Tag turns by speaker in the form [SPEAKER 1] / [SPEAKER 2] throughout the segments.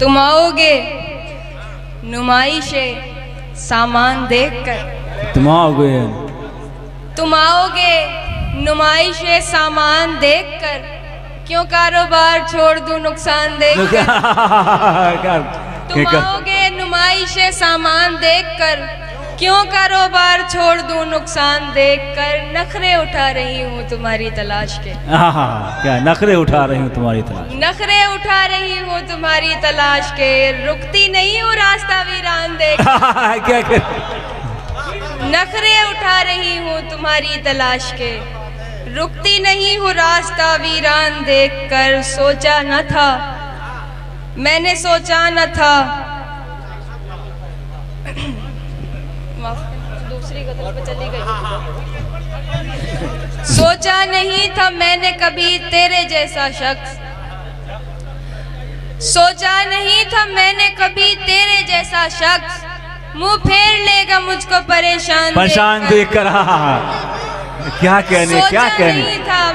[SPEAKER 1] तुम आओगे नुमाइशे सामान देखकर,
[SPEAKER 2] तुम आओगे
[SPEAKER 1] नुमाइशे सामान देखकर, क्यों कारोबार छोड़ दूं नुकसान देखकर। तुम आओगे नुमाइशे सामान देखकर, क्यों कारोबार छोड़ दूं नुकसान देखकर। नखरे उठा रही हूँ तुम्हारी तलाश के।
[SPEAKER 2] क्या नखरे उठा रही हूँ तुम्हारी तलाश,
[SPEAKER 1] नखरे उठा रही हूँ तुम्हारी तलाश के, रुकती नहीं हूँ रास्ता वीरान देख।
[SPEAKER 2] क्या
[SPEAKER 1] नखरे उठा रही हूँ तुम्हारी तलाश के, रुकती नहीं हूँ रास्ता वीरान देखकर। सोचा न था मैंने, सोचा न था, दूसरी गजल पे चली गई। सोचा नहीं था मैंने कभी तेरे जैसा शख्स, सोचा नहीं था मैंने कभी तेरे जैसा शख्स, मुंह फेर लेगा मुझको परेशान
[SPEAKER 2] देखकर। क्या कहने, क्या कहने,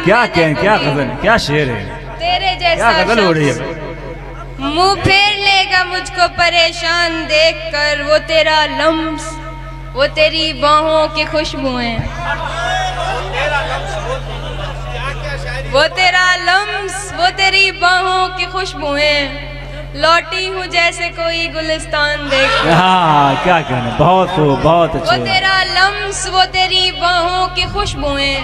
[SPEAKER 2] क्या कहने, क्या गजल, क्या शेर है,
[SPEAKER 1] तेरे जैसा
[SPEAKER 2] गजल हो रही है।
[SPEAKER 1] मुंह फेर लेगा मुझको परेशान देखकर। वो तेरा लम्स, वो तेरी बाहों की खुशबुएं, वो तेरा लम्स, वो तेरी बाहों की खुशबुएं, लौटी हूँ जैसे कोई गुलिस्तान देख।
[SPEAKER 2] क्या कहना, बहुत अच्छा।
[SPEAKER 1] वो तेरा लम्स, वो तेरी बाहों की खुशबुएं,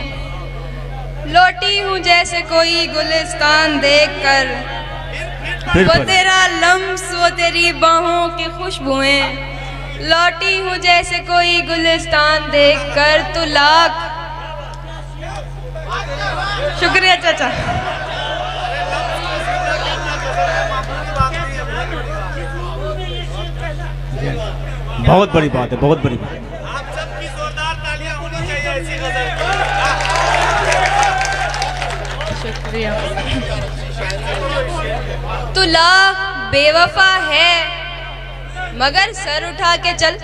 [SPEAKER 1] लौटी हूँ जैसे कोई गुलिस्तान देखकर। वो तेरा लम्स, वो तेरी बाहों की खुशबुएं, लौटी हूँ जैसे कोई गुलिस्तान देखकर। तू लाख शुक्रिया चाचा।
[SPEAKER 2] बहुत बड़ी बात है, बहुत बड़ी बात।
[SPEAKER 3] आप सबकी जोरदार तालियां होनी चाहिए ऐसी गजल।
[SPEAKER 1] शुक्रिया। तू लाख बेवफा है मगर सर उठा के चल।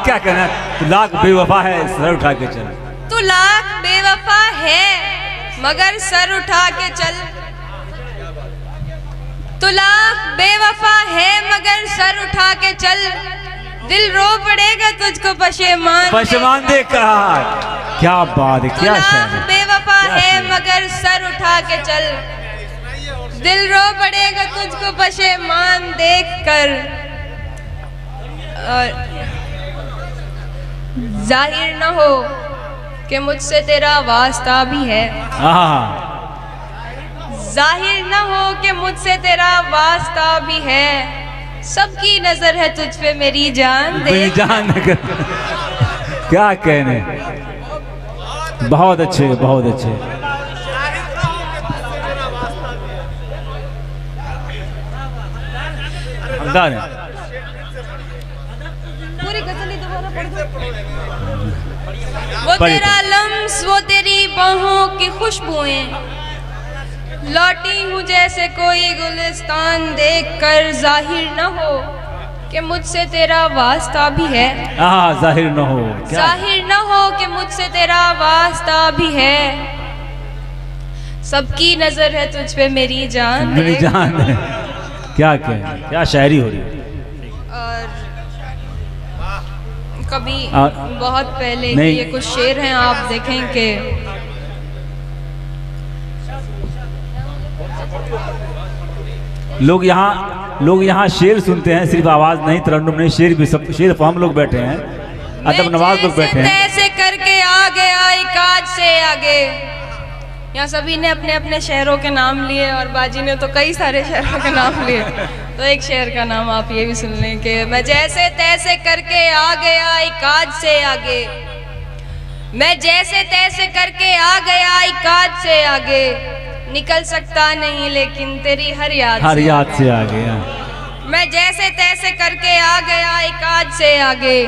[SPEAKER 2] क्या कहना, तू लाख बेवफा है सर उठा के चल।
[SPEAKER 1] तू लाख बेवफा है मगर सर उठा के चल। तू लाख बेवफा है मगर सर उठा के चल। दिल रो पड़ेगा तुझको पशेमान
[SPEAKER 2] देख कर। क्या बात है, क्या शायर है।
[SPEAKER 1] बेवफा है मगर सर उठा के चल। दिल रो पड़ेगा तुझको पशेमान देख कर। जाहिर न हो कि मुझसे तेरा वास्ता भी है। जाहिर न हो कि मुझसे तेरा वास्ता भी है। सबकी नजर है तुझ पे मेरी जान दे।
[SPEAKER 2] क्या कहने, बहुत अच्छे, बहुत अच्छे।
[SPEAKER 1] पूरी गजल दोबारा पढ़ दो। वो तेरा लम्स, वो तेरी बाहों की खुशबुएं, लौटी हूँ जैसे कोई गुलिस्तान देखकर। जाहिर न हो कि मुझसे तेरा वास्ता भी है।
[SPEAKER 2] जाहिर न हो,
[SPEAKER 1] जाहिर न हो कि मुझसे तेरा वास्ता भी है। सबकी नजर है तुझ पे मेरी जान,
[SPEAKER 2] मेरी जान है। क्या कहना, क्या शायरी हो रही है।
[SPEAKER 1] और कभी बहुत पहले के ये कुछ शेर हैं, आप देखें कि
[SPEAKER 2] लोग यहाँ शेर सुनते हैं, सिर्फ आवाज नहीं, तरन्नुम नहीं, शेर भी, सब शेर हम लोग बैठे हैं, अदब नवाज लोग बैठे हैं।
[SPEAKER 1] ऐसे करके आगे आई काज से आगे। यहाँ सभी ने अपने अपने शहरों के नाम लिए और बाजी ने तो कई सारे शहरों के नाम लिए। तो एक शहर का नाम आप ये भी सुन लें कि मैं जैसे तैसे करके आगे आई काज से आगे। मैं जैसे तैसे करके आ गया आई काज से आगे। निकल सकता नहीं लेकिन तेरी हर याद
[SPEAKER 2] से आ गया।
[SPEAKER 1] मैं जैसे तैसे करके आ गया एक आज से आगे।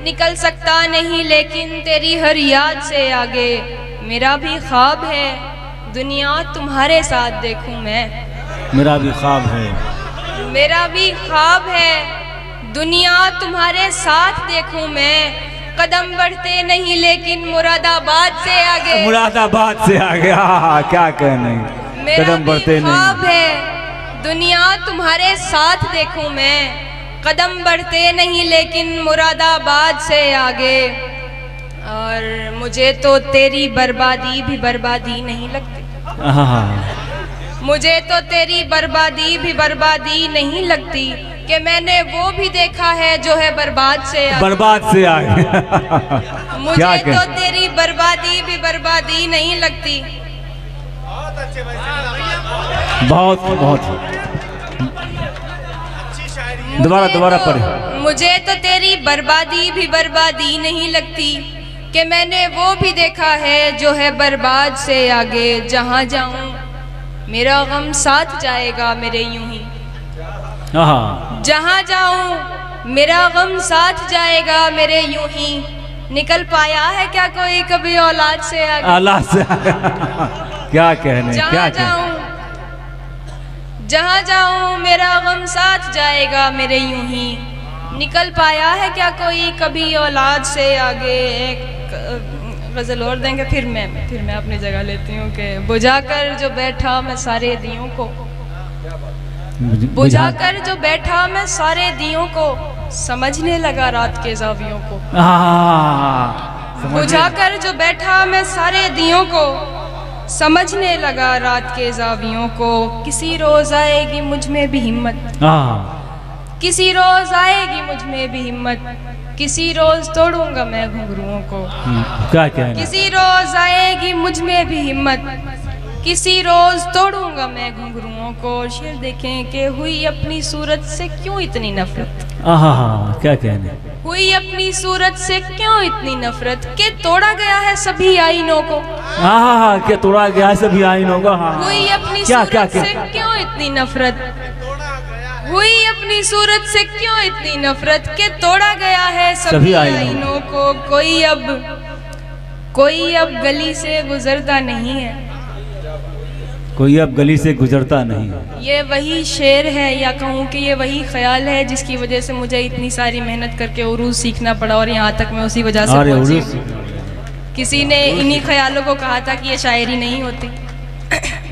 [SPEAKER 1] निकल सकता नहीं लेकिन तेरी हर याद से आगे। मेरा भी ख्वाब है दुनिया तुम्हारे साथ देखूं मैं।
[SPEAKER 2] मेरा भी ख्वाब है,
[SPEAKER 1] मेरा भी ख्वाब है दुनिया तुम्हारे साथ देखूं मैं। कदम बढ़ते नहीं लेकिन मुरादाबाद से आगे।
[SPEAKER 2] मुरादाबाद से आ गया। क्या कहने,
[SPEAKER 1] मेरा
[SPEAKER 2] कदम बढ़ते
[SPEAKER 1] भी ख्वाब है दुनिया तुम्हारे साथ देखूं मैं, कदम बढ़ते नहीं लेकिन मुरादाबाद से आगे। और मुझे तो तेरी बर्बादी भी बर्बादी नहीं लगती,
[SPEAKER 2] आहा,
[SPEAKER 1] मुझे तो तेरी बर्बादी भी बर्बादी नहीं लगती, कि मैंने वो भी देखा है जो है बर्बाद से आगे।
[SPEAKER 2] बर्बाद से आगे।
[SPEAKER 1] मुझे तो तेरी बर्बादी भी बर्बादी नहीं लगती।
[SPEAKER 3] बहुत अच्छे भाई साहब,
[SPEAKER 2] बहुत बहुत
[SPEAKER 3] अच्छी शायरी है।
[SPEAKER 2] दोबारा पढ़े।
[SPEAKER 1] मुझे तो तेरी बर्बादी भी बर्बादी नहीं लगती, कि मैंने वो भी देखा है जो है बर्बाद से आगे। जहाँ जाऊँ मेरा गम साथ जाएगा मेरे यूं ही,
[SPEAKER 2] हाँ,
[SPEAKER 1] जहाँ जाऊँ मेरा गम साथ जाएगा मेरे यूं ही। निकल पाया है क्या कोई कभी औलाद से आगे?
[SPEAKER 2] अल्लाह से क्या कहने, क्या
[SPEAKER 1] जहाँ
[SPEAKER 2] कहने।
[SPEAKER 1] जाऊँ जहाँ जाऊँ मेरा गम साथ जाएगा मेरे यूं ही। निकल पाया है क्या कोई कभी औलाद से आगे? एक गज़ल और देंगे, फिर मैं अपनी जगह लेती हूँ कि बुझाकर जो बैठा मैं सारे दियों को, बुझाकर जो बैठा मैं सारे दियों को, समझने लगा रात के जावियों को। बुझाकर जो बैठा मैं सारे दियों को, समझने लगा रात के जावियों को। किसी रोज आएगी मुझ में भी हिम्मत, किसी रोज आएगी मुझ में भी हिम्मत, किसी रोज तोड़ूंगा मैं घुंघरुओं को।
[SPEAKER 2] क्या कहने।
[SPEAKER 1] किसी रोज आएगी मुझ में भी हिम्मत, किसी रोज तोड़ूंगा मैं घुंघरुओं को। शेर देखें कि हुई अपनी सूरत से क्यों इतनी नफरत,
[SPEAKER 2] क्या कहने।
[SPEAKER 1] हुई अपनी सूरत से क्यों इतनी नफरत, के तोड़ा गया है सभी आईनों को।
[SPEAKER 2] क्या तोड़ा गया सभी आईनों का।
[SPEAKER 1] हुई अपनी
[SPEAKER 2] क्या
[SPEAKER 1] सूरत से क्यों इतनी नफरत, हुई अपनी सूरत से क्यों इतनी नफरत, के तोड़ा गया है सभी आईनों को। कोई अब गली से गुजरता नहीं है,
[SPEAKER 2] कोई अब गली से गुजरता नहीं है।
[SPEAKER 1] ये वही शेर है या कहूँ कि ये वही ख्याल है जिसकी वजह से मुझे इतनी सारी मेहनत करके उर्दू सीखना पड़ा, और यहाँ तक मैं उसी वजह से पहुंची। किसी ने इन्हीं ख्यालों को कहा था कि ये शायरी नहीं होती।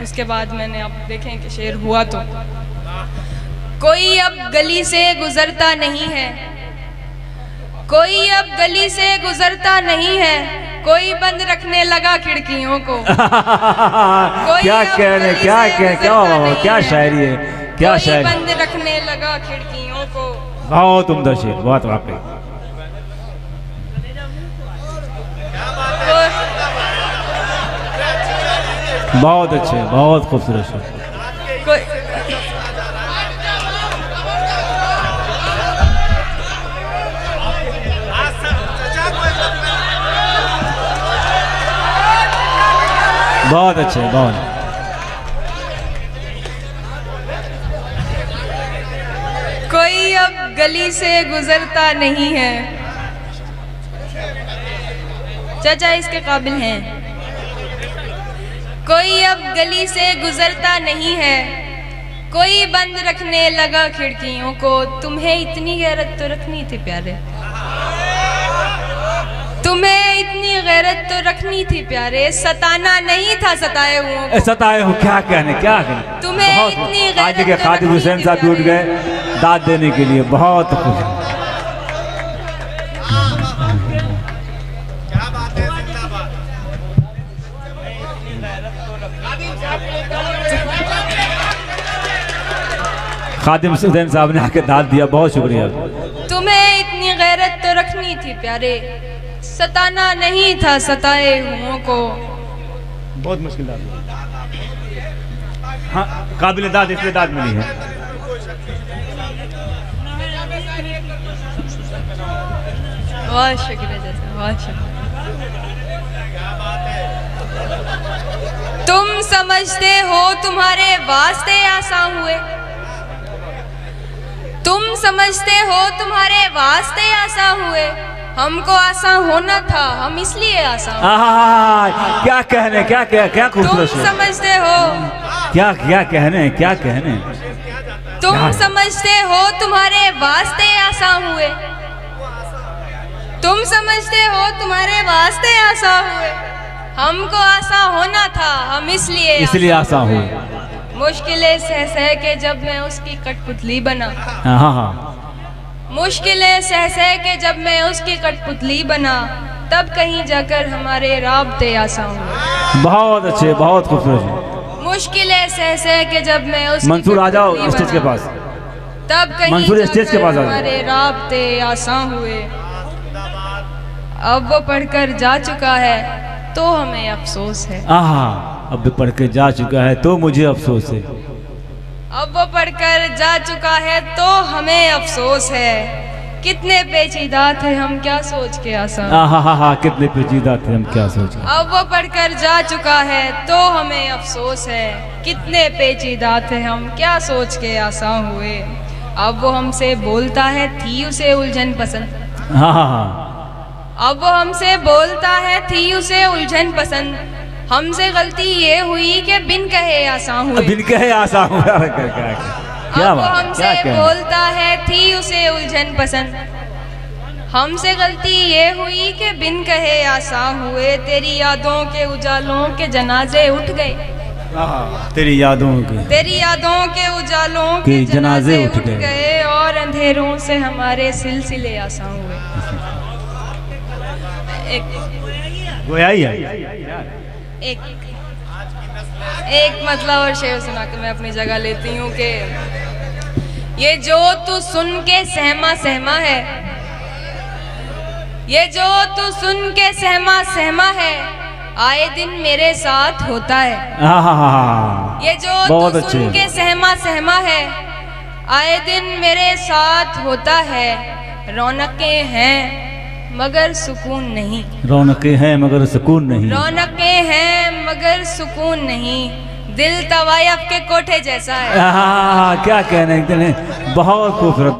[SPEAKER 1] उसके बाद मैंने, आप देखें कि शेर हुआ तो। कोई अब गली से गुजरता नहीं है, कोई अब गली से गुजरता नहीं है, कोई बंद रखने लगा खिड़कियों को।
[SPEAKER 2] क्या कहने, क्या शायरी है, क्या शायरी।
[SPEAKER 1] बंद रखने लगा खिड़कियों को।
[SPEAKER 2] बहुत उम्दा शेर, बहुत वाकई। बहुत अच्छे, बहुत खूबसूरत शेर। बहुत अच्छे, बहुत।
[SPEAKER 1] कोई अब गली से गुजरता नहीं है, चाचा इसके काबिल हैं। कोई अब गली से गुजरता नहीं है, कोई बंद रखने लगा खिड़कियों को। तुम्हें इतनी गैरत तो रखनी थी प्यारे, तुम्हें इतनी गैरत तो रखनी थी प्यारे, सताना नहीं था सताए हुओं।
[SPEAKER 2] सताए हो, क्या कहने, क्या कहने।
[SPEAKER 1] तुम्हें इतनी गैरत
[SPEAKER 2] आज के खादिम हुसैन साहब भी उठ गए दाद देने के लिए। बहुत खुश।
[SPEAKER 3] क्या बात है, जिंदाबाद।
[SPEAKER 2] खादिम हुसैन साहब ने आके दाद दिया, बहुत शुक्रिया।
[SPEAKER 1] तुम्हें इतनी गैरत तो रखनी थी प्यारे, सताना नहीं था सताए हुओं को।
[SPEAKER 2] बहुत मुश्किल दाद। हाँ, काबिल दाद, इसलिए दाद मिली है।
[SPEAKER 1] बहुत शुक्रिया जैसा, बहुत शुक्रिया। तुम समझते हो तुम्हारे वास्ते आसान हुए, तुम समझते हो तुम्हारे वास्ते आसान हुए, हमको आसान होना था हम इसलिए आसान।
[SPEAKER 2] क्या कहने, क्या खूबसूरत।
[SPEAKER 1] तुम समझते हो,
[SPEAKER 2] क्या कहने, क्या कहने।
[SPEAKER 1] तुम समझते हो तुम्हारे वास्ते आसान हुए, तुम समझते हो तुम्हारे वास्ते आसान हुए, हमको आसान होना था हम इसलिए
[SPEAKER 2] आसान हुए।
[SPEAKER 1] मुश्किलें सह सह के जब मैं उसकी कठपुतली बना,
[SPEAKER 2] हाँ हाँ
[SPEAKER 1] मुश्किलें सह सह के जब मैं उसकी कठपुतली बना, तब कहीं जाकर हमारे राब्ते आसान हुए।
[SPEAKER 2] बहुत अच्छे, बहुत खूबसूरत।
[SPEAKER 1] मुश्किलें सह सह के जब मैं उसकी
[SPEAKER 2] मंसूर आ जाओ
[SPEAKER 1] कठपुतली
[SPEAKER 2] स्टेज के
[SPEAKER 1] बना,
[SPEAKER 2] पास।
[SPEAKER 1] तब कहीं
[SPEAKER 2] मंसूर स्टेज के
[SPEAKER 1] जाकर
[SPEAKER 2] पास आ जाओ।
[SPEAKER 1] हमारे राब्ते आसान हुए। अब वो पढ़कर जा चुका है तो हमें अफसोस है।
[SPEAKER 2] आहा, अब भी पढ़ के जा चुका है तो मुझे अफसोस है।
[SPEAKER 1] अब वो पढ़कर जा चुका है तो हमें अफसोस है। कितने पेचीदा थे हम क्या सोच के आसान।
[SPEAKER 2] आहा हा हा, कितने पेचीदा थे हम क्या सोच के।
[SPEAKER 1] अब वो पढ़कर जा चुका है तो हमें अफसोस है। कितने पेचीदा थे हम क्या सोच के आसान हुए। अब वो हमसे बोलता है थी उसे उलझन पसंद।
[SPEAKER 2] हाँ हाँ हाँ,
[SPEAKER 1] अब वो हमसे बोलता है थी उसे उलझन पसंद। हमसे गलती ये हुई कि बिन कहे आसान हुए।
[SPEAKER 2] बिन कहे आसान हुआ। क्या
[SPEAKER 1] अब वो
[SPEAKER 2] बात,
[SPEAKER 1] हमसे
[SPEAKER 2] क्या कहना।
[SPEAKER 1] बोलता है थी उसे उलझन पसंद। हमसे गलती ये हुई कि बिन कहे आसान हुए। तेरी यादों के उजालों के जनाजे उठ गए।
[SPEAKER 2] तेरी यादों के,
[SPEAKER 1] तेरी यादों के उजालों के जनाजे उठ गए और अंधेरों से हमारे सिलसिले आसान हुए।
[SPEAKER 2] गोया ही है।
[SPEAKER 1] एक मतलब और शेर सुना के मैं अपनी जगह लेती हूँ कि ये जो तू सुन के सहमा सहमा है, ये जो तू सुन के सहमा सहमा है, आए दिन मेरे साथ होता है।
[SPEAKER 2] हाँ हाँ हाँ,
[SPEAKER 1] ये जो
[SPEAKER 2] बहुत
[SPEAKER 1] तू
[SPEAKER 2] अच्छे।
[SPEAKER 1] सुन के सहमा सहमा है, आए दिन मेरे साथ होता है। रौनकें हैं मगर सुकून नहीं।
[SPEAKER 2] रौनकें हैं मगर सुकून नहीं।
[SPEAKER 1] रौनकें हैं मगर सुकून नहीं। दिल तवायफ के कोठे जैसा है।
[SPEAKER 2] हाँ, क्या कहने, बहुत खूबसूरत।